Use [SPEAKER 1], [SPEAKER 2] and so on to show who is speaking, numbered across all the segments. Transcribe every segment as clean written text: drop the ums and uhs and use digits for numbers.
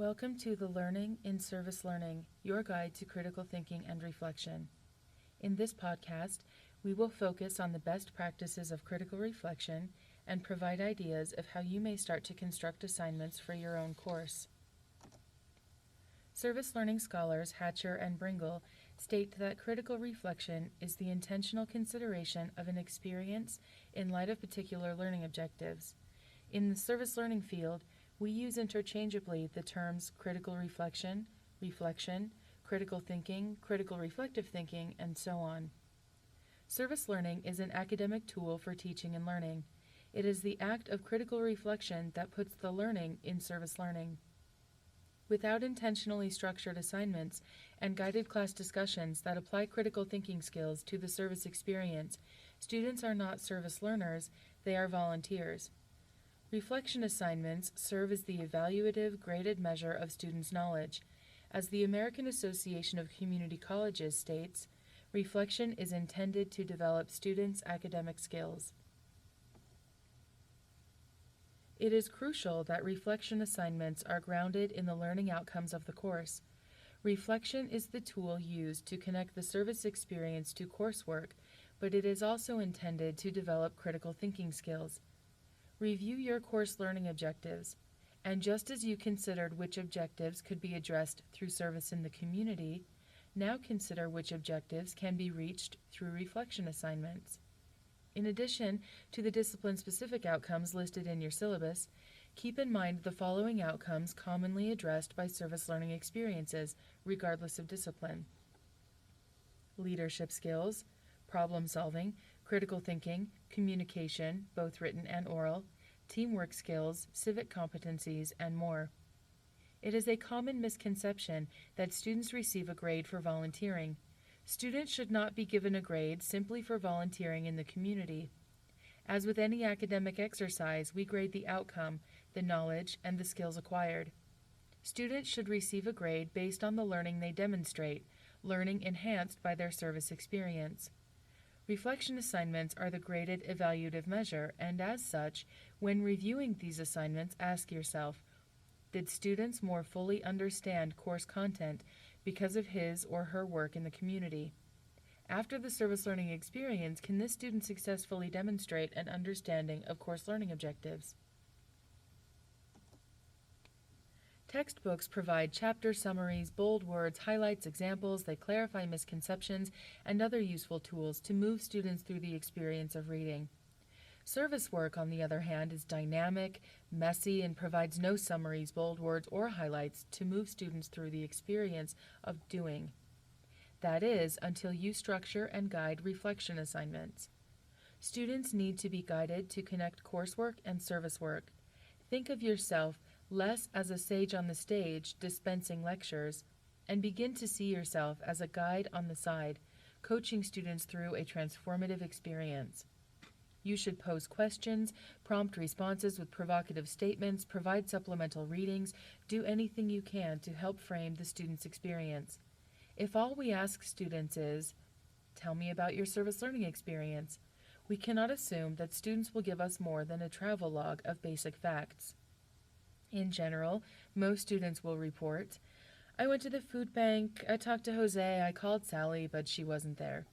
[SPEAKER 1] Welcome to the Learning in Service Learning, your guide to critical thinking and reflection. In this podcast, we will focus on the best practices of critical reflection and provide ideas of how you may start to construct assignments for your own course. Service learning scholars Hatcher and Bringle state that critical reflection is the intentional consideration of an experience in light of particular learning objectives. In the service learning field, we use interchangeably the terms critical reflection, reflection, critical thinking, critical reflective thinking, and so on. Service learning is an academic tool for teaching and learning. It is the act of critical reflection that puts the learning in service learning. Without intentionally structured assignments and guided class discussions that apply critical thinking skills to the service experience, students are not service learners, they are volunteers. Reflection assignments serve as the evaluative, graded measure of students' knowledge. As the American Association of Community Colleges states, reflection is intended to develop students' academic skills. It is crucial that reflection assignments are grounded in the learning outcomes of the course. Reflection is the tool used to connect the service experience to coursework, but it is also intended to develop critical thinking skills. Review your course learning objectives, and just as you considered which objectives could be addressed through service in the community, now consider which objectives can be reached through reflection assignments. In addition to the discipline-specific outcomes listed in your syllabus, keep in mind the following outcomes commonly addressed by service learning experiences, regardless of discipline: leadership skills, problem solving, critical thinking, communication, both written and oral, teamwork skills, civic competencies, and more. It is a common misconception that students receive a grade for volunteering. Students should not be given a grade simply for volunteering in the community. As with any academic exercise, we grade the outcome, the knowledge, and the skills acquired. Students should receive a grade based on the learning they demonstrate, learning enhanced by their service experience. Reflection assignments are the graded evaluative measure, and as such, when reviewing these assignments, ask yourself, did students more fully understand course content because of his or her work in the community? After the service learning experience, can this student successfully demonstrate an understanding of course learning objectives? Textbooks provide chapter summaries, bold words, highlights, examples. They clarify misconceptions and other useful tools to move students through the experience of reading. Service work, on the other hand, is dynamic, messy, and provides no summaries, bold words, or highlights to move students through the experience of doing. That is, until you structure and guide reflection assignments. Students need to be guided to connect coursework and service work. Think of yourself less as a sage on the stage dispensing lectures, and begin to see yourself as a guide on the side, coaching students through a transformative experience. You should pose questions, prompt responses with provocative statements, provide supplemental readings, do anything you can to help frame the student's experience. If all we ask students is, "Tell me about your service learning experience," we cannot assume that students will give us more than a travel log of basic facts. In general, most students will report, "I went to the food bank, I talked to Jose, I called Sally, but she wasn't there."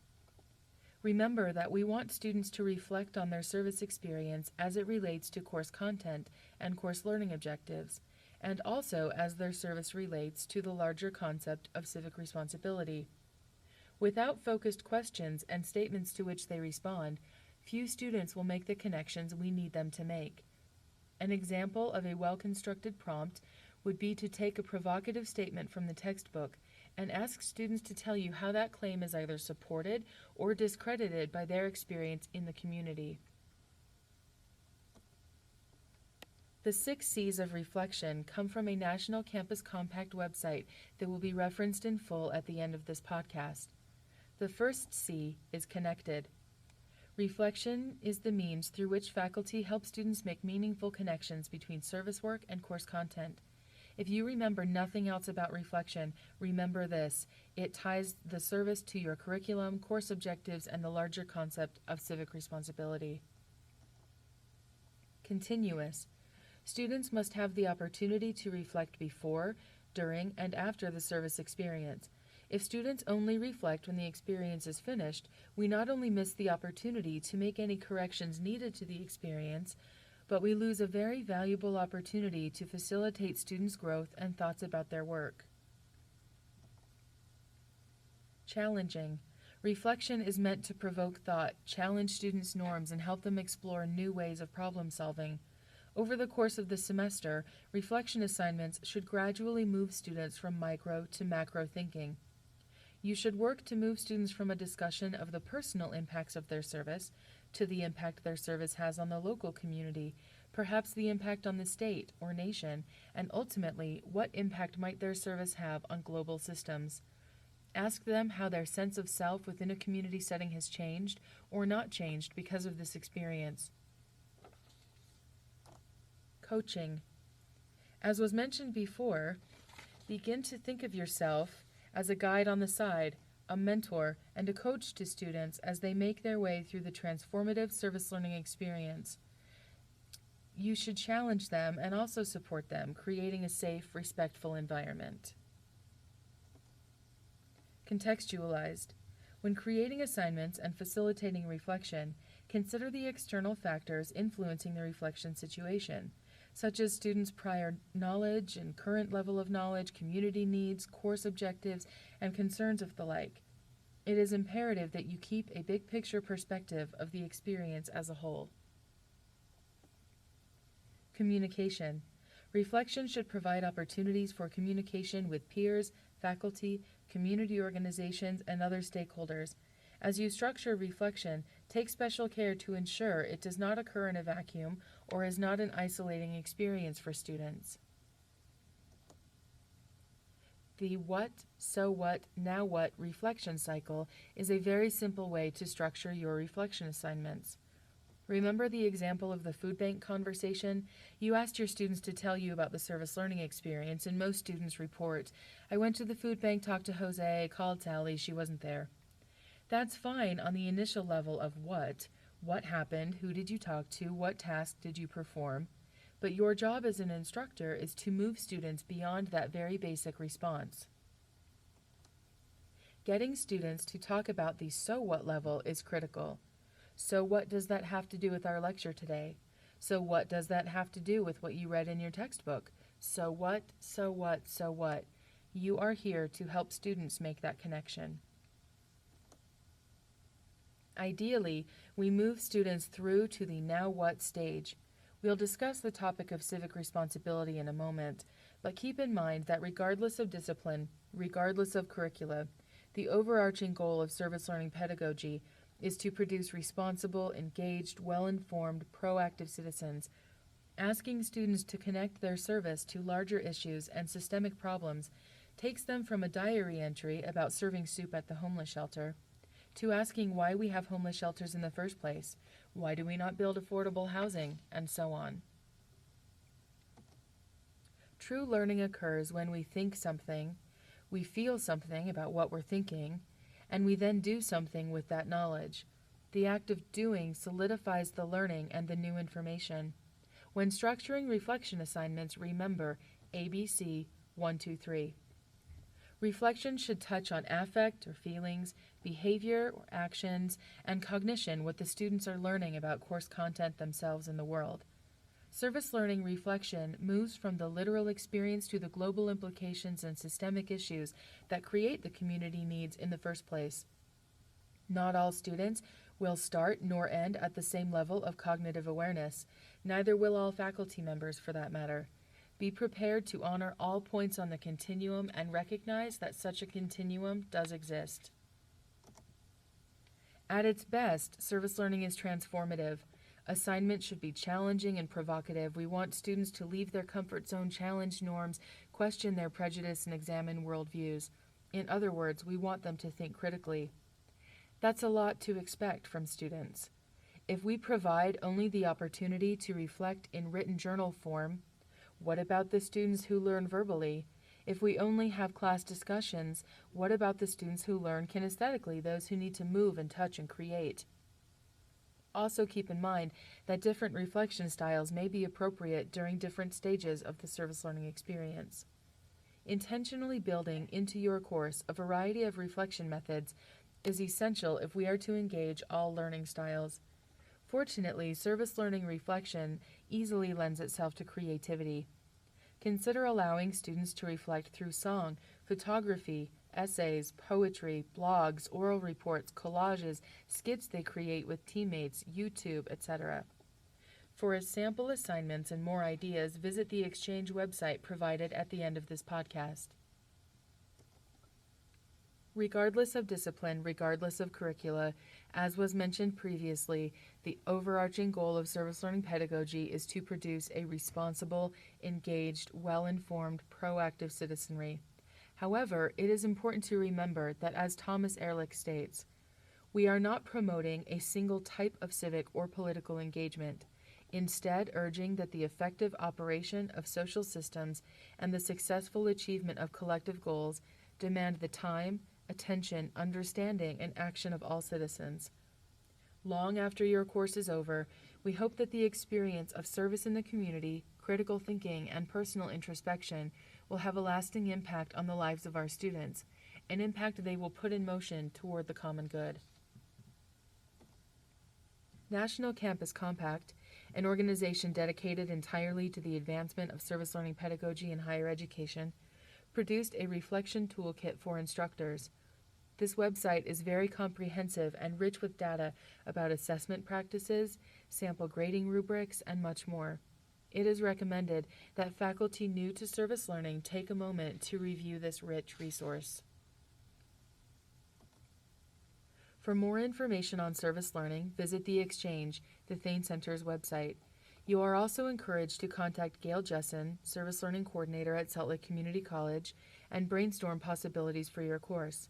[SPEAKER 1] Remember that we want students to reflect on their service experience as it relates to course content and course learning objectives, and also as their service relates to the larger concept of civic responsibility. Without focused questions and statements to which they respond, few students will make the connections we need them to make. An example of a well-constructed prompt would be to take a provocative statement from the textbook and ask students to tell you how that claim is either supported or discredited by their experience in the community. The 6 C's of reflection come from a National Campus Compact website that will be referenced in full at the end of this podcast. The first C is connected. Reflection is the means through which faculty help students make meaningful connections between service work and course content. If you remember nothing else about reflection, remember this: it ties the service to your curriculum, course objectives, and the larger concept of civic responsibility. Continuous. Students must have the opportunity to reflect before, during, and after the service experience. If students only reflect when the experience is finished, we not only miss the opportunity to make any corrections needed to the experience, but we lose a very valuable opportunity to facilitate students' growth and thoughts about their work. Challenging. Reflection is meant to provoke thought, challenge students' norms, and help them explore new ways of problem solving. Over the course of the semester, reflection assignments should gradually move students from micro to macro thinking. You should work to move students from a discussion of the personal impacts of their service to the impact their service has on the local community, perhaps the impact on the state or nation, and ultimately, what impact might their service have on global systems. Ask them how their sense of self within a community setting has changed or not changed because of this experience. Coaching. As was mentioned before, begin to think of yourself as a guide on the side, a mentor, and a coach to students as they make their way through the transformative service learning experience. You should challenge them and also support them, creating a safe, respectful environment. Contextualized. When creating assignments and facilitating reflection, consider the external factors influencing the reflection situation, such as students' prior knowledge and current level of knowledge, community needs, course objectives, and concerns of the like. It is imperative that you keep a big picture perspective of the experience as a whole. Communication. Reflection should provide opportunities for communication with peers, faculty, community organizations, and other stakeholders. As you structure reflection, take special care to ensure it does not occur in a vacuum or is not an isolating experience for students. The what, so what, now what reflection cycle is a very simple way to structure your reflection assignments. Remember the example of the food bank conversation? You asked your students to tell you about the service learning experience, and most students report, "I went to the food bank, talked to Jose, called Sally, she wasn't there." That's fine on the initial level of what happened, who did you talk to, what task did you perform, but your job as an instructor is to move students beyond that very basic response. Getting students to talk about the so what level is critical. So what does that have to do with our lecture today? So what does that have to do with what you read in your textbook? So what, so what, so what? You are here to help students make that connection. Ideally, we move students through to the now what stage. We'll discuss the topic of civic responsibility in a moment, but keep in mind that regardless of discipline, regardless of curricula, the overarching goal of service learning pedagogy is to produce responsible, engaged, well-informed, proactive citizens. Asking students to connect their service to larger issues and systemic problems takes them from a diary entry about serving soup at the homeless shelter to asking why we have homeless shelters in the first place, why do we not build affordable housing, and so on. True learning occurs when we think something, we feel something about what we're thinking, and we then do something with that knowledge. The act of doing solidifies the learning and the new information. When structuring reflection assignments, remember ABC 1, 2, 3. Reflection should touch on affect or feelings, behavior or actions, and cognition, what the students are learning about course content themselves and the world. Service learning reflection moves from the literal experience to the global implications and systemic issues that create the community needs in the first place. Not all students will start nor end at the same level of cognitive awareness. Neither will all faculty members, for that matter. Be prepared to honor all points on the continuum and recognize that such a continuum does exist. At its best, service learning is transformative. Assignments should be challenging and provocative. We want students to leave their comfort zone, challenge norms, question their prejudice, and examine worldviews. In other words, we want them to think critically. That's a lot to expect from students. If we provide only the opportunity to reflect in written journal form, what about the students who learn verbally? If we only have class discussions, what about the students who learn kinesthetically, those who need to move and touch and create? Also keep in mind that different reflection styles may be appropriate during different stages of the service learning experience. Intentionally building into your course a variety of reflection methods is essential if we are to engage all learning styles. Fortunately, service learning reflection easily lends itself to creativity. Consider allowing students to reflect through song, photography, essays, poetry, blogs, oral reports, collages, skits they create with teammates, YouTube, etc. For sample assignments and more ideas, visit the Exchange website provided at the end of this podcast. Regardless of discipline, regardless of curricula, as was mentioned previously, the overarching goal of service learning pedagogy is to produce a responsible, engaged, well-informed, proactive citizenry. However, it is important to remember that, as Thomas Ehrlich states, we are not promoting a single type of civic or political engagement, instead urging that the effective operation of social systems and the successful achievement of collective goals demand the time, attention, understanding, and action of all citizens. Long after your course is over, we hope that the experience of service in the community, critical thinking, and personal introspection will have a lasting impact on the lives of our students, an impact they will put in motion toward the common good. National Campus Compact, an organization dedicated entirely to the advancement of service learning pedagogy in higher education, produced a reflection toolkit for instructors. This website is very comprehensive and rich with data about assessment practices, sample grading rubrics, and much more. It is recommended that faculty new to service learning take a moment to review this rich resource. For more information on service learning, visit the Exchange, the Thayne Center's website. You are also encouraged to contact Gail Jessen, Service Learning Coordinator at Salt Lake Community College, and brainstorm possibilities for your course.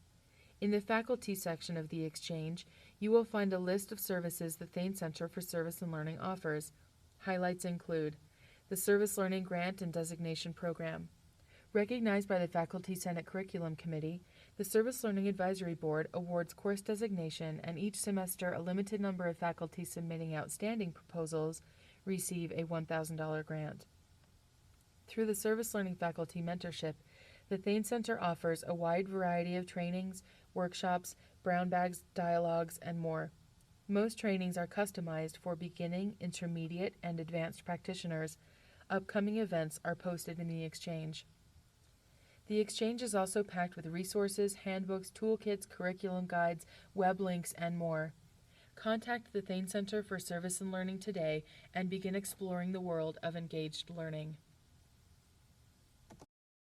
[SPEAKER 1] In the faculty section of the Exchange, you will find a list of services the Thayne Center for Service and Learning offers. Highlights include the Service Learning Grant and Designation Program. Recognized by the Faculty Senate Curriculum Committee, the Service Learning Advisory Board awards course designation, and each semester a limited number of faculty submitting outstanding proposals receive a $1,000 grant. Through the Service Learning Faculty Mentorship, the Thayne Center offers a wide variety of trainings, workshops, brown bags, dialogues, and more. Most trainings are customized for beginning, intermediate, and advanced practitioners. Upcoming events are posted in the Exchange. The Exchange is also packed with resources, handbooks, toolkits, curriculum guides, web links, and more. Contact the Thayne Center for Service and Learning today and begin exploring the world of engaged learning.